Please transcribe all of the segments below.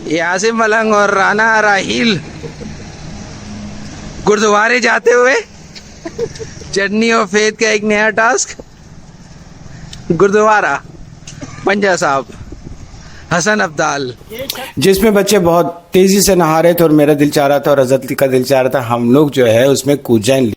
यासिम मलंग और राना राहील गुरुद्वारे जाते हुए जर्नी ऑफ फेथ का एक नया टास्क। गुरुद्वारा पंजा साहब हसन अब्दाल, जिसमें बच्चे बहुत तेजी से नहा रहे थे और मेरा दिल चाह रहा था और अजत का दिल चाह रहा था हम लोग जो है उसमें कूद जाएं।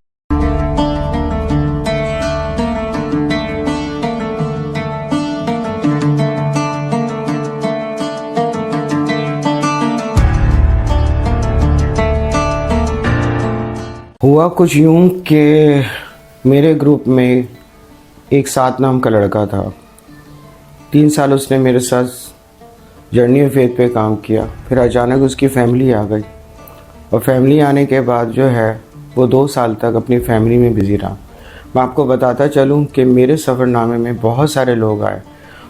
हुआ कुछ यूं कि मेरे ग्रुप में एक सात नाम का लड़का था। 3 साल उसने मेरे साथ जर्नी ऑफ फेथ पे काम किया। फिर अचानक उसकी फैमिली आ गई और फैमिली आने के बाद जो है वो 2 साल तक अपनी फैमिली में बिज़ी रहा। मैं आपको बताता चलूं कि मेरे सफ़रनामे में बहुत सारे लोग आए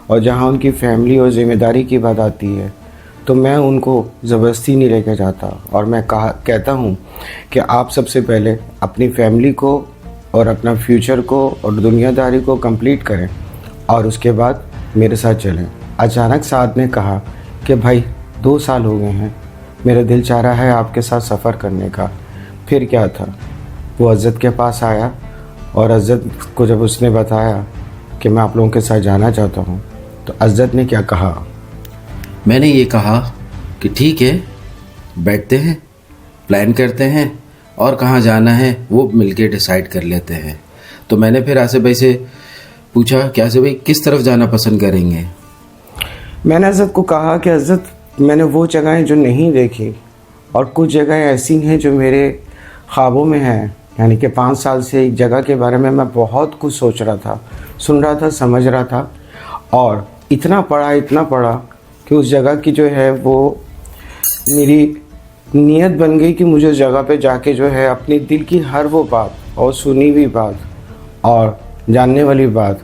और जहां उनकी फैमिली और ज़िम्मेदारी की बात आती है तो मैं उनको ज़बरदस्ती नहीं लेकर जाता और मैं कहता हूँ कि आप सबसे पहले अपनी फैमिली को और अपना फ्यूचर को और दुनियादारी को कंप्लीट करें और उसके बाद मेरे साथ चलें। अचानक साद ने कहा कि भाई 2 साल हो गए हैं, मेरा दिल चाह रहा है आपके साथ सफ़र करने का। फिर क्या था, वो अज़त के पास आया और अज़त को जब उसने बताया कि मैं आप लोगों के साथ जाना चाहता हूँ तो अज़त ने क्या कहा, मैंने ये कहा कि ठीक है, बैठते हैं, प्लान करते हैं और कहाँ जाना है वो मिलके डिसाइड कर लेते हैं। तो मैंने फिर आसिफ भाई से पूछा कि आसिफ भाई किस तरफ जाना पसंद करेंगे। मैंने अज़त को कहा कि अज़त, मैंने वो जगहें जो नहीं देखी और कुछ जगहें ऐसी हैं जो मेरे ख्वाबों में हैं। यानी कि 5 साल से एक जगह के बारे में मैं बहुत कुछ सोच रहा था, सुन रहा था, समझ रहा था और इतना पढ़ा कि उस जगह की जो है वो मेरी नीयत बन गई कि मुझे उस जगह पे जाके जो है अपने दिल की हर वो बात और सुनी हुई बात और जानने वाली बात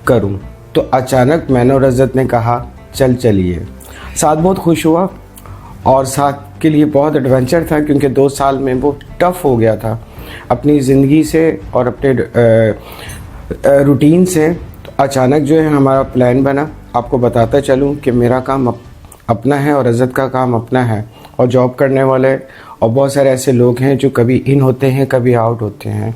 करूं। तो अचानक मैंने और अज़त ने कहा चलिए। साथ बहुत खुश हुआ और साथ के लिए बहुत एडवेंचर था क्योंकि 2 साल में वो टफ़ हो गया था अपनी ज़िंदगी से और अपने रूटीन से। तो अचानक जो है हमारा प्लान बना। आपको बताता चलूँ कि मेरा काम अपना है और अज़त का काम अपना है और जॉब करने वाले और बहुत सारे ऐसे लोग हैं जो कभी इन होते हैं कभी आउट होते हैं।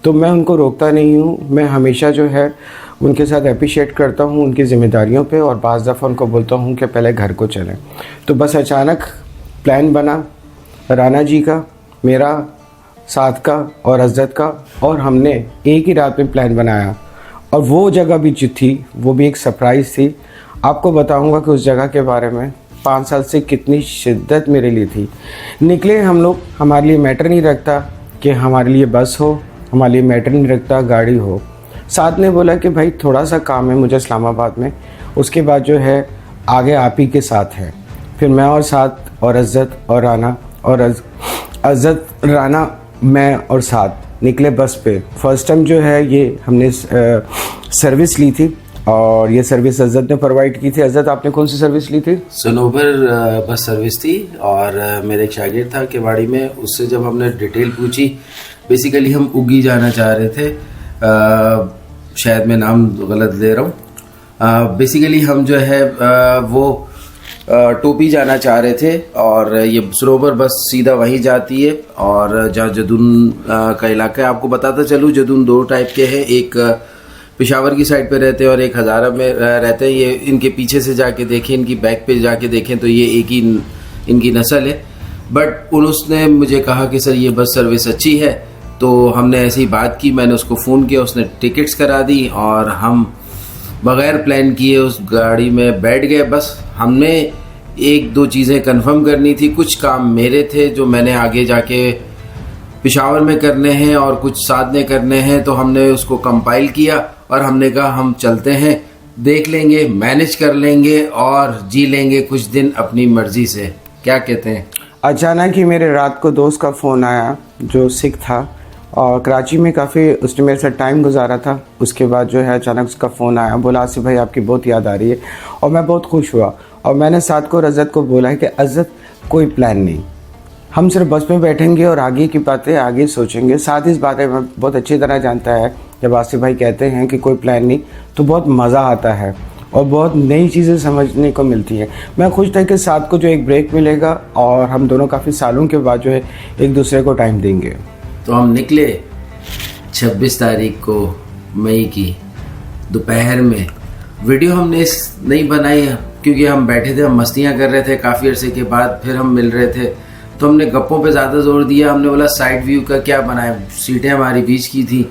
तो मैं उनको रोकता नहीं हूँ, मैं हमेशा जो है उनके साथ अप्रिशिएट करता हूँ उनकी ज़िम्मेदारियों पे और बाज़ दफ़ा उनको बोलता हूँ कि पहले घर को चलें। तो बस अचानक प्लान बना राना जी का, मेरा, साद का और अज़त का और हमने एक ही रात में प्लान बनाया और वो जगह भी जो थी वो भी एक सरप्राइज़ थी। आपको बताऊंगा कि उस जगह के बारे में 5 साल से कितनी शिद्दत मेरे लिए थी। निकले हम लोग, हमारे लिए मैटर नहीं रखता कि हमारे लिए बस हो, हमारे लिए मैटर नहीं रखता गाड़ी हो। साथ ने बोला कि भाई थोड़ा सा काम है मुझे इस्लामाबाद में, उसके बाद जो है आगे आप ही के साथ है। फिर मैं और साथ और अज़त और राना और अज़त, राना, मैं और साथ निकले बस पे। फर्स्ट टाइम जो है ये हमने सर्विस ली थी और ये सर्विस अज़त ने प्रोवाइड की थी। अज़त, आपने कौन सी सर्विस ली थी? सनोबर बस सर्विस थी और मेरे एक शागिर्द था केवाड़ी में, उससे जब हमने डिटेल पूछी, बेसिकली हम उगी जाना चाह रहे थे, शायद मैं नाम गलत ले रहा हूँ। बेसिकली हम जो है वो टोपी जाना चाह रहे थे और ये सरोवर बस सीधा वहीं जाती है और जहाँ जदून का इलाका है। आपको बताता चलूँ, जदून 2 टाइप के हैं, एक पेशावर की साइड पे रहते हैं और एक हज़ारा में रहते हैं। ये इनके पीछे से जाके देखें, इनकी बैक पे जाके देखें तो ये एक ही इनकी नस्ल है। बट उसने मुझे कहा कि सर ये बस सर्विस अच्छी है, तो हमने ऐसी बात की, मैंने उसको फ़ोन किया, उसने टिकट्स करा दी और हम बग़ैर प्लान किए उस गाड़ी में बैठ गए। बस हमने 1-2 चीज़ें कंफर्म करनी थी, कुछ काम मेरे थे जो मैंने आगे जाके पेशावर में करने हैं और कुछ साथ में करने हैं, तो हमने उसको कंपाइल किया और हमने कहा हम चलते हैं, देख लेंगे, मैनेज कर लेंगे और जी लेंगे कुछ दिन अपनी मर्जी से। क्या कहते हैं? अचानक ही मेरे रात को दोस्त का फ़ोन आया जो सिख था और कराची में काफ़ी उसने मेरे साथ टाइम गुजारा था। उसके बाद जो है अचानक उसका फ़ोन आया, बोला आसिफ भाई आपकी बहुत याद आ रही है और मैं बहुत खुश हुआ। और मैंने साथ को अज़त को बोला है कि अज़त कोई प्लान नहीं, हम सिर्फ बस में बैठेंगे और आगे की बातें आगे सोचेंगे। साथ इस बातें में बहुत अच्छी तरह जानता है, जब आसिफ भाई कहते हैं कि कोई प्लान नहीं तो बहुत मज़ा आता है और बहुत नई चीज़ें समझने को मिलती हैं। मैं खुश था कि साथ को जो एक ब्रेक मिलेगा और हम दोनों काफ़ी सालों के बाद जो है एक दूसरे को टाइम देंगे। तो हम निकले 26 तारीख को मई की दोपहर में। वीडियो हमने नहीं बनाई क्योंकि हम बैठे थे, हम मस्तियाँ कर रहे थे, काफ़ी अरसे के बाद फिर हम मिल रहे थे, तो हमने गप्पों पे ज़्यादा जोर दिया। हमने बोला साइड व्यू का क्या बनाए, सीटें हमारी बीच की थी,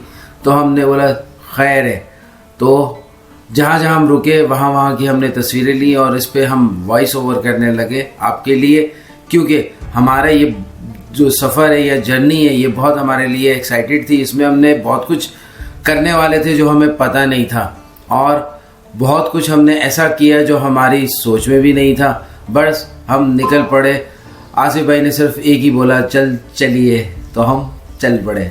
तो हमने बोला खैर है। तो जहाँ जहाँ हम रुके वहाँ वहाँ की हमने तस्वीरें ली और इस पे हम वॉइस ओवर करने लगे आपके लिए, क्योंकि हमारा ये जो सफ़र है या जर्नी है ये बहुत हमारे लिए एक्साइटेड थी। इसमें हमने बहुत कुछ करने वाले थे जो हमें पता नहीं था, और बहुत कुछ हमने ऐसा किया जो हमारी सोच में भी नहीं था। बस हम निकल पड़े। आसिफ भाई ने सिर्फ एक ही बोला चलिए, तो हम चल पड़े।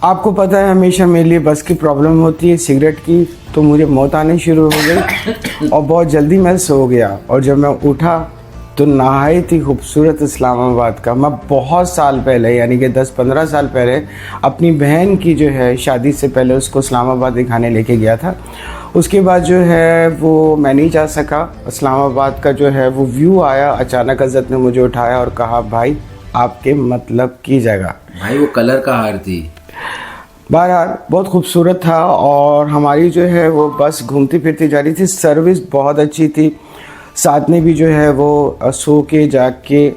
आपको पता है हमेशा मेरे लिए बस की प्रॉब्लम होती है सिगरेट की, तो मुझे मौत आनी शुरू हो गई और बहुत जल्दी मैं सो गया। और जब मैं उठा तो नहायत ही खूबसूरत इस्लामाबाद का, मैं बहुत साल पहले यानी कि 10-15 साल पहले अपनी बहन की जो है शादी से पहले उसको इस्लामाबाद दिखाने लेके गया था। उसके बाद जो है वो मैं नहीं जा सका। इस्लामाबाद का जो है वो व्यू आया, अचानक हज़रत ने मुझे उठाया और कहा भाई आपके मतलब की जगह। भाई वो कलर का हार थी। बहरहाल बहुत खूबसूरत था और हमारी जो है वो बस घूमती फिरती जा रही थी। सर्विस बहुत अच्छी थी। साथ में भी जो है वो सो के जाग के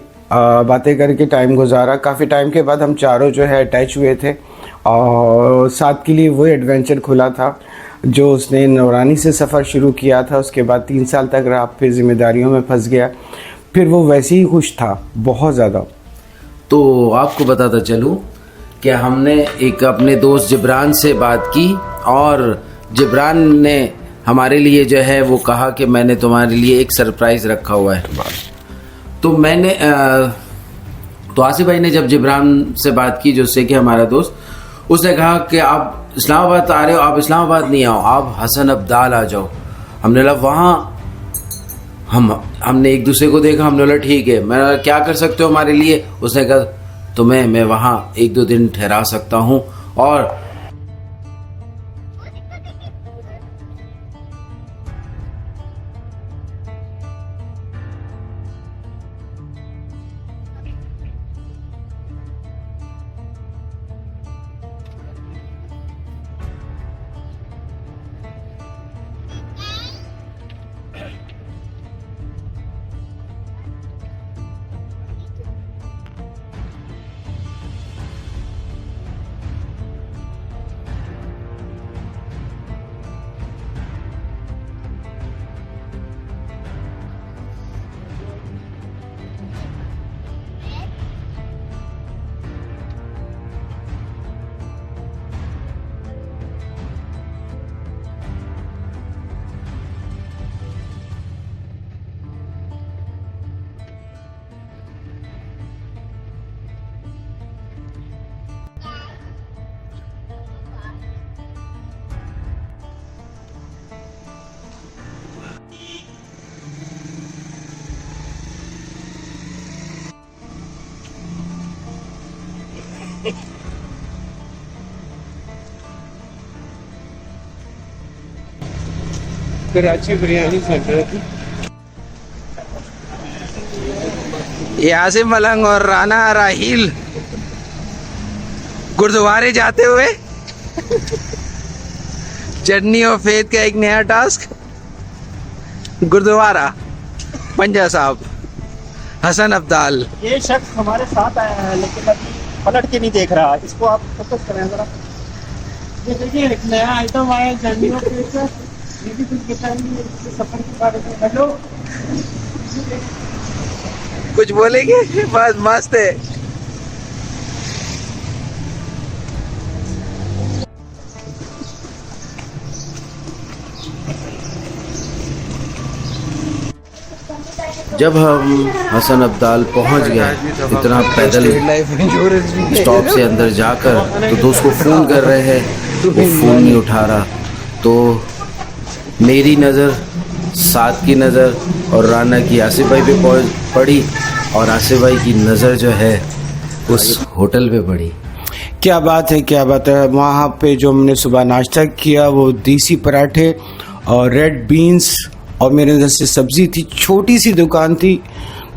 बातें करके टाइम गुजारा। काफ़ी टाइम के बाद हम चारों जो है अटैच हुए थे और साथ के लिए वही एडवेंचर खुला था जो उसने नौरानी से सफ़र शुरू किया था। उसके बाद 3 साल तक रहा, फिर जिम्मेदारियों में फंस गया, फिर वो वैसे ही खुश था बहुत ज़्यादा। तो आपको बताता चलूँ कि हमने एक अपने दोस्त जिब्रान से बात की और जिब्रान ने हमारे लिए जो है वो कहा कि मैंने तुम्हारे लिए एक सरप्राइज़ रखा हुआ है। तो मैंने तो आसिफ भाई ने जब जिब्रान से बात की, जो से कि हमारा दोस्त, उसने कहा कि आप इस्लामाबाद आ रहे हो, आप इस्लामाबाद नहीं आओ, आप हसन अब्दाल आ जाओ। हमने बोला वहाँ हमने एक दूसरे को देखा, हमने बोला ठीक है। मैं क्या कर सकते हो हमारे लिए? उसने कहा तुम्हें मैं वहाँ 1-2 दिन ठहरा सकता हूँ। और कराची बिरयानी सेंटर की यहाँ से मलंग और राना राहील गुरुद्वारे जाते हुए जर्नी ऑफ फेथ का एक नया टास्क। गुरुद्वारा पंजा साहब हसन अब्दाल। ये शख्स हमारे साथ आया है लेकिन अभी पलट के नहीं देख रहा, इसको आप फोकस करें जरा। ये देखिए एक नया आइटम आया है जर्नी ऑफ फेथ का, ये भी कुछ बताएंगे इसके सफर के बारे में। हेलो, कुछ बोलेंगे? बस मस्त है। जब हम हसन अब्दाल पहुंच गए, इतना पैदल स्टॉप से अंदर जाकर, तो दोस्त को फ़ोन कर रहे हैं, वो फ़ोन नहीं उठा रहा। तो मेरी नज़र, साथ की नज़र और राना की आसिफ भाई पे पड़ी और आसिफ भाई की नज़र जो है उस होटल पे पड़ी। क्या बात है, क्या बात है। वहाँ पे जो हमने सुबह नाश्ता किया वो देसी पराठे और रेड बीन्स और मेरे अंदर से सब्जी थी, छोटी सी दुकान थी,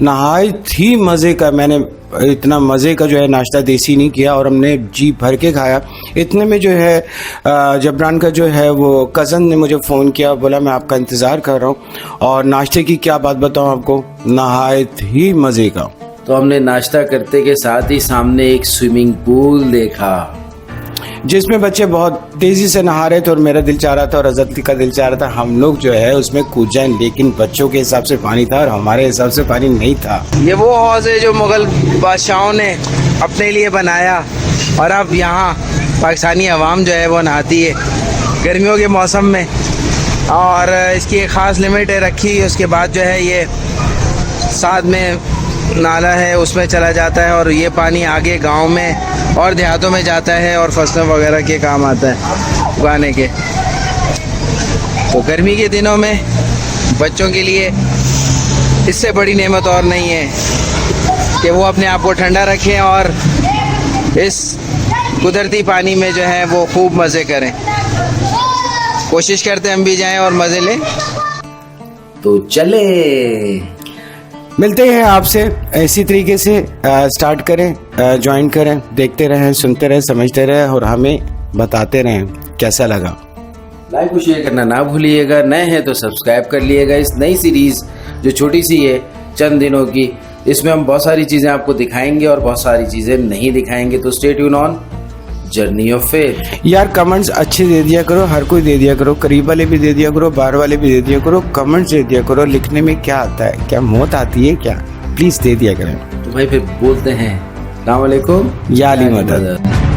नहायत ही मज़े का। मैंने इतना मज़े का जो है नाश्ता देसी नहीं किया और हमने जी भर के खाया। इतने में जो है जबरान का जो है वो कज़न ने मुझे फ़ोन किया, बोला मैं आपका इंतज़ार कर रहा हूँ। और नाश्ते की क्या बात बताऊँ आपको, नहायत ही मज़े का। तो हमने नाश्ता करते के साथ ही सामने एक स्विमिंग पूल देखा जिसमें बच्चे बहुत तेज़ी से नहा रहे थे और मेरा दिल चाह रहा था और अज़त का दिल चाह रहा था हम लोग जो है उसमें कूद जाएं, लेकिन बच्चों के हिसाब से पानी था और हमारे हिसाब से पानी नहीं था। ये वो हौज़ है जो मुग़ल बादशाहों ने अपने लिए बनाया और अब यहाँ पाकिस्तानी अवाम जो है वो नहाती है गर्मियों के मौसम में। और इसकी एक ख़ास लिमिट है रखी, उसके बाद जो है ये साथ में नाला है उसमें चला जाता है और ये पानी आगे गांव में और देहातों में जाता है और फसलों वगैरह के काम आता है उगाने के। तो गर्मी के दिनों में बच्चों के लिए इससे बड़ी नेमत और नहीं है कि वो अपने आप को ठंडा रखें और इस कुदरती पानी में जो है वो खूब मज़े करें। कोशिश करते हम भी जाएं और मज़े लें। तो चले मिलते हैं आपसे इसी तरीके से, स्टार्ट करें, ज्वाइन करें, देखते रहें, सुनते रहें, समझते रहें और हमें बताते रहें कैसा लगा। लाइक और शेयर करना ना भूलिएगा। नए हैं तो सब्सक्राइब कर लिएगा। इस नई सीरीज जो छोटी सी है चंद दिनों की, इसमें हम बहुत सारी चीज़ें आपको दिखाएंगे और बहुत सारी चीज़ें नहीं दिखाएंगे। तो stay tune on journey of faith. यार कमेंट्स अच्छे दे दिया करो, हर कोई दे दिया करो, करीब वाले भी दे दिया करो, बाहर वाले भी दे दिया करो, कमेंट्स दे दिया करो। लिखने में क्या आता है, क्या मौत आती है क्या, प्लीज़ दे दिया करें। तो भाई फिर बोलते हैं अस्सलाम वालेकुम, या अली मदद।